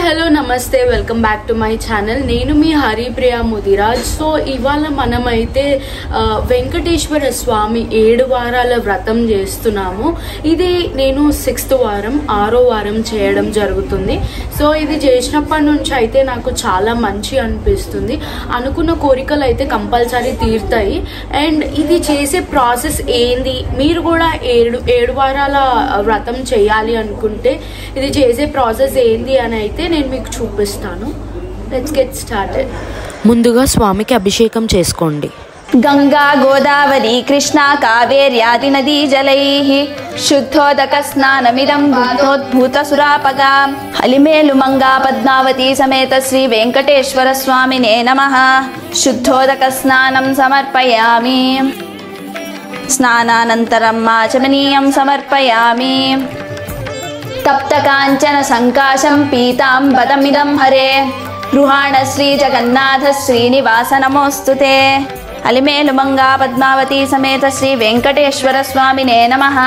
Hello నమస్తే welcome back to my channel. నేను మీ Haripriya Mudiraj. So ఇవాళ మనమైతే వెంకటేశ్వర స్వామి 7 వారాల వ్రతం చేస్తున్నాము. ఇది నేను 6th వారం 6వ వారం చేయడం జరుగుతుంది. సో ఇది చేసినప్పటి నుంచి అయితే నాకు చాలా మంచి అనిపిస్తుంది. అనుకున్న కోరికలు అయితే కంపల్సరీ తీరుతాయి. అండ్ ఇది చేసే ప్రాసెస్ ఏంది, మీరు కూడా 7 వారాల వ్రతం చేయాలి అనుకుంటే ఇది చేసే ప్రాసెస్ ఏంది అని అయితే నేను మీకు చూపిస్తాను. Let's get started. ముందుగా స్వామికి అభిషేకం చేసుకోండి. గంగా గోదావరి కృష్ణ కావేర్యాది నదీ జలైః శుద్ధోదక స్నానమిదం బుద్ధోద్భూత సురాపగా అలిమేలు మంగా పద్మావతి సమేత శ్రీ వెంకటేశ్వర స్వామినే నమః. శుద్ధోదక స్నానం సమర్పయామి. స్నానానంతరం ఆచమనీయం సమర్పయామి. తప్త కాంచన సంకాశం పీతాంబరమిదం హరే గృహాణ శ్రీ జగన్నాథ శ్రీనివాస నమోస్తుతే. అలిమేలు మంగా పద్మావతి సమేత శ్రీ వెంకటేశ్వర స్వామినే నమః.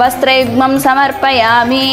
వస్త్రయుగ్మం సమర్పయామి.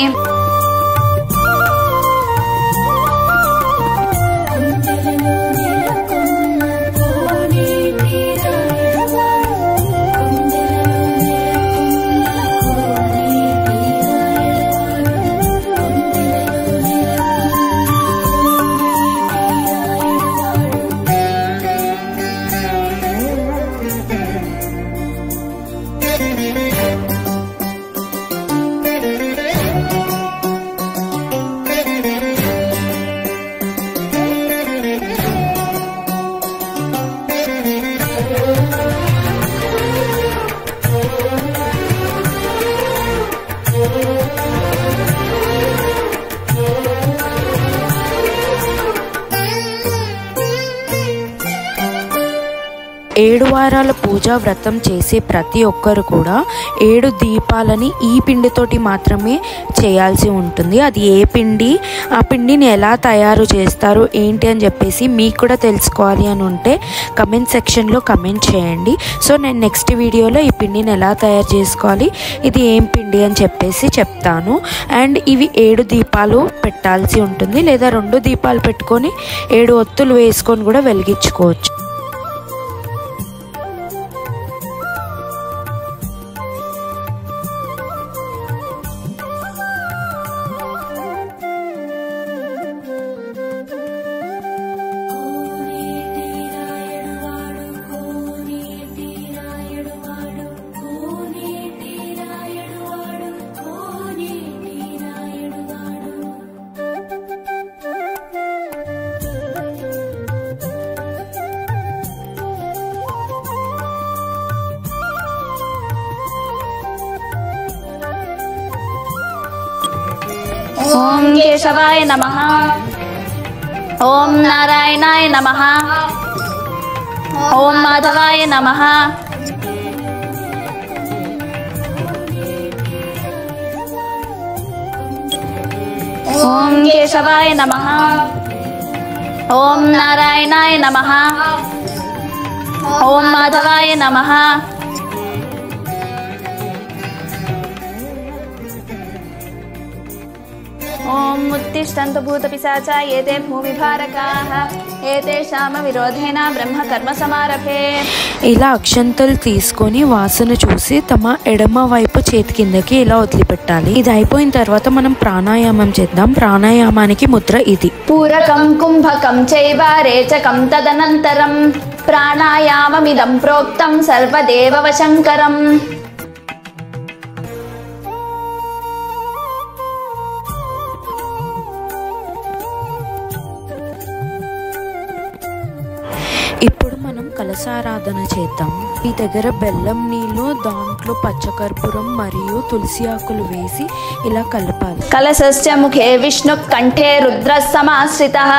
ఏడు వారాల పూజా వ్రతం చేసే ప్రతి ఒక్కరు కూడా 7 దీపాలని ఈ పిండితోటి మాత్రమే చేయాల్సి ఉంటుంది. అది ఏ పిండి, ఆ పిండిని ఎలా తయారు చేస్తారు ఏంటి అని చెప్పేసి మీకు కూడా తెలుసుకోవాలి అని ఉంటే కమెంట్ సెక్షన్లో కమెంట్ చేయండి. సో నేను నెక్స్ట్ వీడియోలో ఈ పిండిని ఎలా తయారు చేసుకోవాలి, ఇది ఏం పిండి అని చెప్పేసి చెప్తాను. అండ్ ఇవి 7 దీపాలు పెట్టాల్సి ఉంటుంది, లేదా 2 దీపాలు పెట్టుకొని 7 ఒత్తులు వేసుకొని కూడా వెలిగించుకోవచ్చు. ఓం కేశవాయ నమః. ఓం నారాయణాయ నమః. ఓం మాధవాయ నమః. ఓం కేశవాయ నమః. ఓం నారాయణాయ నమః. ఓం మాధవాయ నమః. ఓం ఉత్తిష్టంతు భూతపిశాచా ఏతే భూమిభారకాః ఏతేషామ విరోధేన బ్రహ్మ కర్మ సమారభే. ఇలా అక్షంతలు తీసుకొని వాసన చూసి తమ ఎడమ వైపు చేతి కిందకి ఇలా వదిలిపెట్టాలి. ఇది అయిపోయిన తర్వాత మనం ప్రాణాయామం చేద్దాం. ప్రాణాయామానికి ముద్ర ఇది. పూరకం కుంభకం చైవ రేచకం తదనంతరం ప్రాణాయామమిదం ప్రోక్తం సర్వదేవ వశంకరం. ఇప్పుడు మనం కలశారాధన చేద్దాం. ఈ దగ్గర బెల్లం నీళ్ళు, దాంట్లో పచ్చకర్పూరం మరియు తులసి ఆకులు వేసి ఇలా కలపాలి. కలశస్య ముఖే విష్ణు కంఠే రుద్ర సమాశ్రితః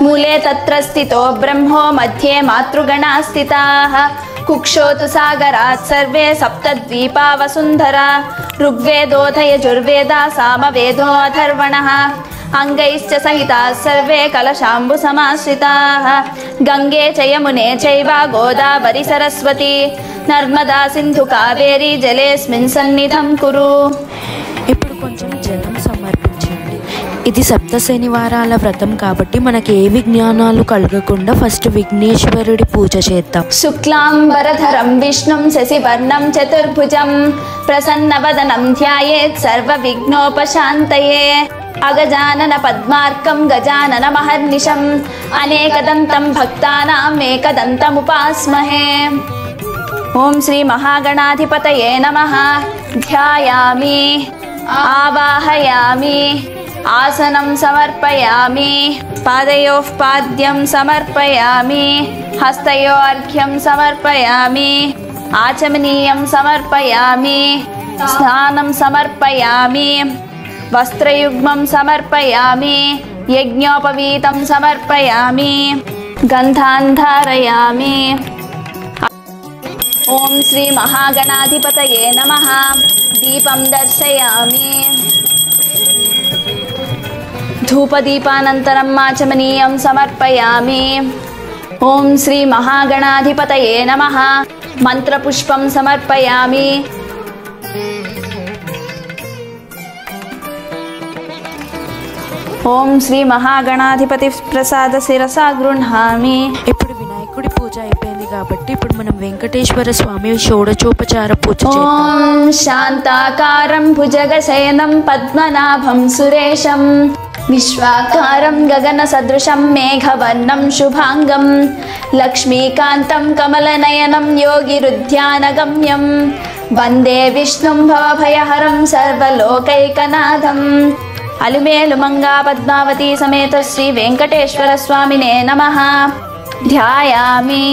మూలే తత్ర స్థితో బ్రహ్మో మధ్యే మాతృగణా స్థితాః. కుక్షోతు సాగరాత్ సర్వే సప్తద్వీపా వసుంధరా ఋగ్వేదోథ యజుర్వేద సామవేదో అథర్వణః. అంగైశ్చ సహితాః సర్వే కలశాంబు సమాశ్రితాః. గంగే చ యమునే చైవ గోదావరి సరస్వతి నర్మదా సింధు కావేరీ జలేస్మిన్ సన్నిధం కురు. ఇప్పుడు కొంచెం జలం సమర్పించండి. ఇది సప్త శనివారాల వ్రతం కాబట్టి మనకి ఏ విజ్ఞానాలు కలగకుండా ఫస్ట్ విఘ్నేశ్వరుడి పూజ చేద్దాం. శుక్లాంబరధరం విష్ణుం శశివర్ణం చతుర్భుజం ప్రసన్నవదనం ధ్యాయేత్ సర్వ విఘ్నోపశాంతయే అగజానన పద్మార్కం గజానన మహర్నిశం అనేకదంతం భక్తానాం ఏకదంతముపాస్మహే. ఓం శ్రీ మహాగణాధిపతయే నమః. ధ్యాయామి ఆవాహయామి ఆసనం సమర్పయామి పాదయోః పాద్యం సమర్పయామి హస్తయోర్ఘ్యం సమర్పయామి ఆచమనీయం సమర్పయామి స్నానం సమర్పయామి వస్త్రయుగ్మం సమర్పయామి యజ్ఞోపవీతం సమర్పయామి గంధాన్ ధారయామి. ఓం శ్రీ మహాగణాధిపతయే నమః. దీపం దర్శయామి. ధూపదీపానంతరం ఆచమనీయం సమర్పయామి. ఓం శ్రీ మహాగణాధిపతయే నమః. మంత్రపుష్పం సమర్పయామి. ఓం శ్రీ మహాగణాధిపతి ప్రసాద శిరసా గృహామి. ఇప్పుడు వినాయకుడి పూజ అయిపోయింది కాబట్టి ఇప్పుడు మనం వెంకటేశ్వర స్వామి షోడచోపచార పూజ చేద్దాం. ఓం శాంతాకారం భుజగశయనం పద్మనాభం సురేశం విశ్వాకారం గగన సదృశం మేఘవర్ణం శుభాంగం లక్ష్మీకాంతం కమలనయనం యోగిరుధ్యానగమ్యం వందే విష్ణుం భవభయహరం సర్వలోకైకనాథం. అలిమేలు మంగా పద్మావతి సమేత శ్రీ వెంకటేశ్వర స్వామినే నమః. ధ్యాయామి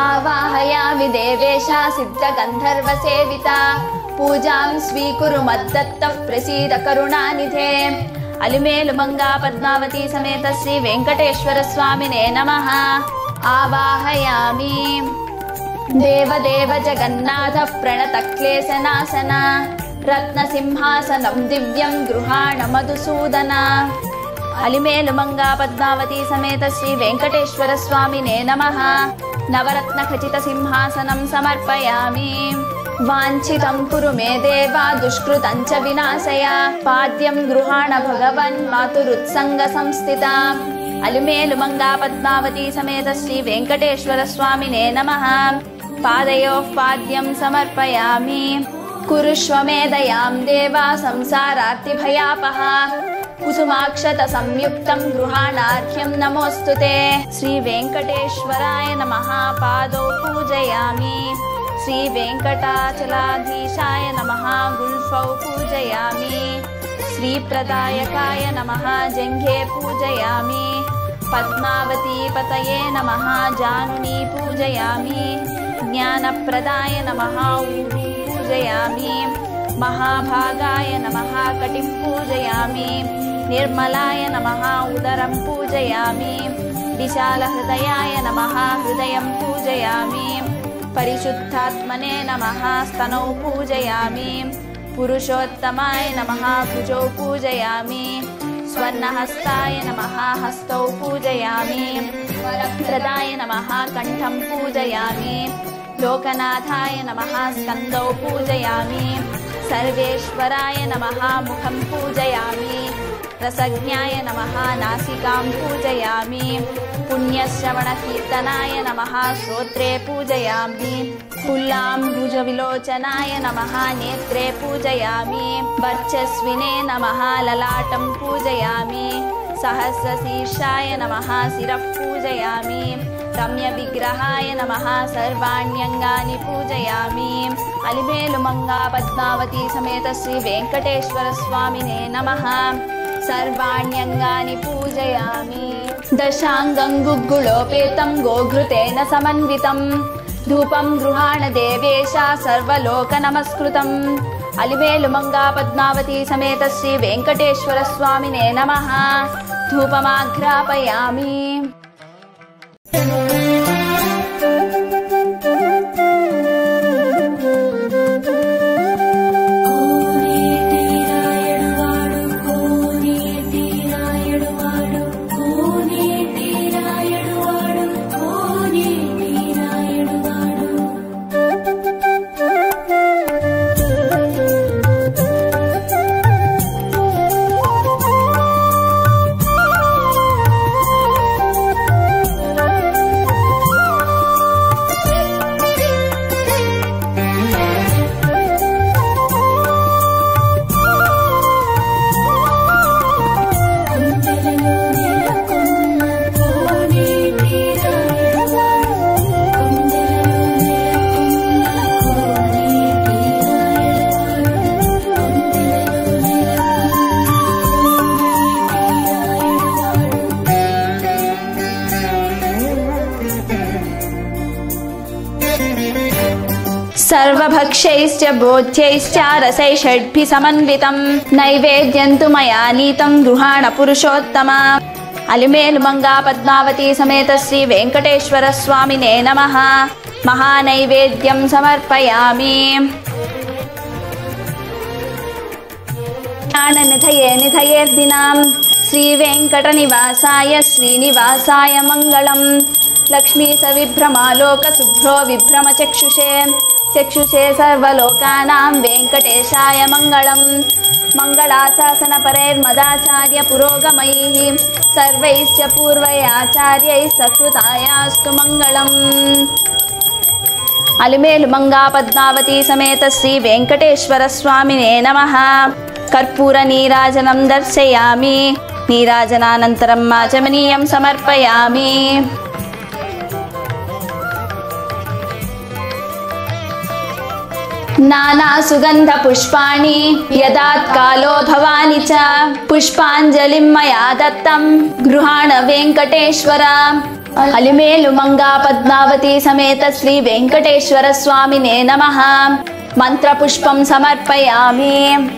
ఆవాహయామి దేవేశ సిద్ధ గంధర్వ సేవిత పూజాం స్వీకురు మద్దత్తః ప్రసీద కరుణానిధే. అలిమేలు మంగా పద్మావతి సమేత శ్రీ వెంకటేశ్వర స్వామినే నమః. ఆవాహయామి దేవదేవ జగన్నాథ ప్రణత క్లేశనాశన రత్నసింహాసనం దివ్యం గృహాణ మధుసూదన. అలిమేలు మంగా పద్మావతి సమేత శ్రీ వెంకటేశ్వర స్వామినే నమః. నవరత్న ఖచిత సింహాసనం సమర్పయామి. వాంఛితం కురు మే దేవా దుష్కృతం చ వినాశయ పాద్యం గృహాణ భగవన్ మాతురుత్సంగ సంస్థిత. అలిమేలు మంగా పద్మావతి సమేత శ్రీ వెంకటేశ్వర స్వామినే నమః. పాదయోః పాద్యం సమర్పయామి. కురుష్వ మే దయాం దేవా సంసారార్తి భయాపహ కుసుమాక్షత సంయుక్తం గృహాణార్ఘ్యం నమోస్తుతే. శ్రీ వెంకటేశ్వరాయ నమః. పాదౌ పూజయామి. శ్రీ వెంకటాచలాధీశాయ నమః. గుల్ఫౌ పూజయామి. శ్రీ ప్రదాయకాయ నమః. జంఘే పూజయామి. పద్మావతీ పతయే నమః. జానుని పూజయామి. జ్ఞానప్రదాయ నమః. ఊరు పూజయామి. మహాభాగాయ నమః. కటిం పూజయామి. నిర్మలాయ నమః. ఉదరం పూజయామి. విశాలహృదయాయ నమః. హృదయం పూజయామి. పరిశుద్ధాత్మనే నమః. స్తనౌ పూజయామి. పురుషోత్తమాయ నమః. భుజౌ పూజయామి. స్వర్ణహస్తాయ నమః. హస్తౌ పూజయామి. వరప్రదాయ నమః. కంఠం పూజయామి. లోకనాథాయ నమః. స్కందౌ పూజయామి. సర్వేశ్వరాయ నమః. ముఖం పూజయామి. రసజ్ఞాయ నమః. నాసికాం పూజయామి. పుణ్యశ్రవణకీర్తనాయ నమః. శ్రోత్రే పూజయామి. పుల్లాంబుజవిలోచనాయ నమః. నేత్రే పూజయామి. వర్చస్వినే నమః. లలాటం పూజయామి. సహస్రశీర్షాయ నమః. శిరః పూజయామి. రమ్య విగ్రహాయ నమః. సర్వాణ్యంగాని పూజయామి. అలిమేలు మంగా పద్మావతి సమేత శ్రీ వెంకటేశ్వర స్వామినే నమః. సర్వాణ్యంగాని పూజయామి. దశాంగం గుగ్గుళోపేతం గోఘృతేన సమన్వితం ధూపం గృహాణ దేవేశ సర్వలోక నమస్కృతం. అలివేలు మంగా పద్మావతి సమేత శ్రీ వెంకటేశ్వర స్వామినే నమః. ధూపమాఘ్రాపయామి. सर्वभक्ष्यैश्च बोध्यैश्च रसैषड्भिः समन्वितं नैवेद्यं तु मया नीतं गृहाण पुरुषोत्तम। अलिमेलु मंगा पद्मावती समेत श्री वेंकटेश्वर स्वामिने नमः। महानैवेद्यं समर्पयामि। ज्ञाननिधये निधयेर्दिनां श्री वेंकटनिवासाय श्रीनिवासाय मंगलम्। लक्ष्मी सविभ्रमालोक शुभ्रो विभ्रम चक्षुषे चक्षुषे सर्वलोकानां वेंकटेशाय मंगलम्। मंगलाशासन परेर्मदाचार्य पुरोगमैः सर्वैश्च पूर्वयाचार्यैः सकृतायास्तु मंगलम्। अलिमेलु मंगा पद्मावती समेत श्री वेंकटेश्वर स्वामिने नमः। कर्पूर नीराजनं दर्शयामि। नीराजनानन्तरं आचमनीयं समर्पयामि। नाना सुगंध पुष्पाणि यदात् कालो भवानि च पुष्पांजलिं मया दत्तं गृहाण वेंकटेश्वर। अलिमेलु मंगा पद्मावती समेत श्री वेंकटेश्वर स्वामिने नमः। मंत्र पुष्पं समर्पयामि।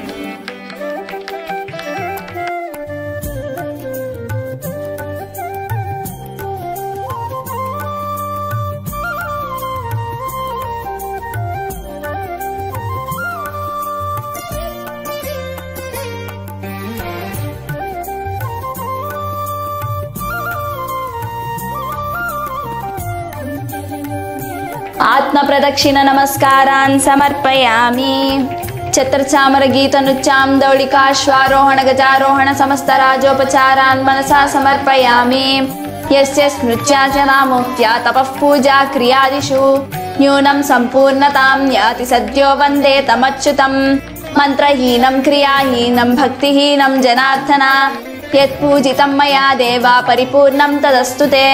आत्म प्रदक्षिण नमस्कारान् समर्पयामि। चतुर्चामर गीत नृत्यां दौडिकाश्वारोहण गजारोहण समस्त राजोपचारान् मनसा समर्पयामि। यस्य स्मृत्याचनामुक्त्या तपः पूजा क्रियादिषु न्यूनं सम्पूर्णतां याति सद्यो वन्दे तमच्युतं। मन्त्रहीनं क्रियाहीनं भक्तिहीनं जनार्दन यत्पूजितं मया देवा परिपूर्णं तदस्तु ते।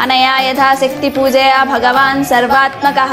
अनया यथाशक्ति पूजया भगवान् सर्वात्मकः।